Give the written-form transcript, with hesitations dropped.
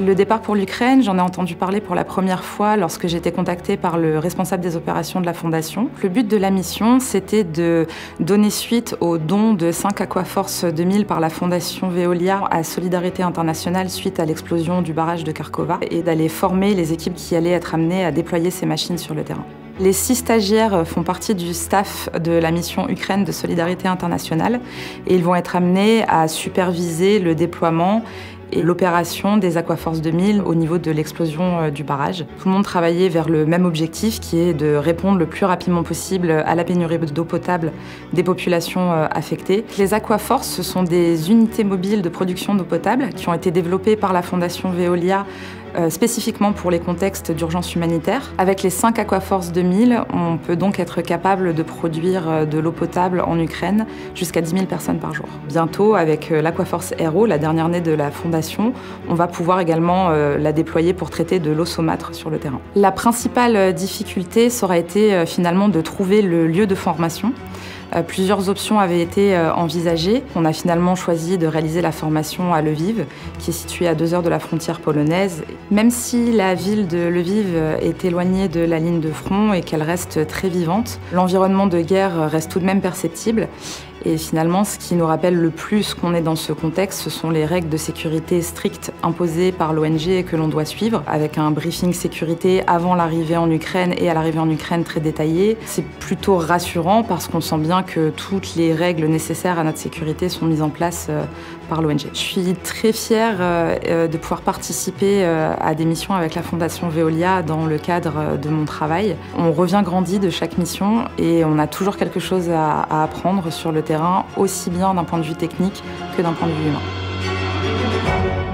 Le départ pour l'Ukraine, j'en ai entendu parler pour la première fois lorsque j'ai été contactée par le responsable des opérations de la Fondation. Le but de la mission, c'était de donner suite au don de 5 Aquaforce 2000 par la Fondation Veolia à Solidarité Internationale suite à l'explosion du barrage de Kharkova et d'aller former les équipes qui allaient être amenées à déployer ces machines sur le terrain. Les 6 stagiaires font partie du staff de la mission Ukraine de Solidarité Internationale et ils vont être amenés à superviser le déploiement et l'opération des Aquaforce 2000 au niveau de l'explosion du barrage. Tout le monde travaillait vers le même objectif qui est de répondre le plus rapidement possible à la pénurie d'eau potable des populations affectées. Les Aquaforce, ce sont des unités mobiles de production d'eau potable qui ont été développées par la Fondation Veolia spécifiquement pour les contextes d'urgence humanitaire. Avec les 5 Aquaforce 2000, on peut donc être capable de produire de l'eau potable en Ukraine jusqu'à 10 000 personnes par jour. Bientôt, avec l'Aquaforce Aero, la dernière née de la Fondation, on va pouvoir également la déployer pour traiter de l'eau saumâtre sur le terrain. La principale difficulté, ça aura été finalement de trouver le lieu de formation. Plusieurs options avaient été envisagées. On a finalement choisi de réaliser la formation à Lviv, qui est située à 2 heures de la frontière polonaise. Même si la ville de Lviv est éloignée de la ligne de front et qu'elle reste très vivante, l'environnement de guerre reste tout de même perceptible. Et finalement, ce qui nous rappelle le plus qu'on est dans ce contexte, ce sont les règles de sécurité strictes imposées par l'ONG et que l'on doit suivre, avec un briefing sécurité avant l'arrivée en Ukraine et à l'arrivée en Ukraine très détaillé. C'est plutôt rassurant parce qu'on sent bien que toutes les règles nécessaires à notre sécurité sont mises en place par l'ONG. Je suis très fière de pouvoir participer à des missions avec la Fondation Veolia dans le cadre de mon travail. On revient grandi de chaque mission et on a toujours quelque chose à apprendre sur le terrain, aussi bien d'un point de vue technique que d'un point de vue humain.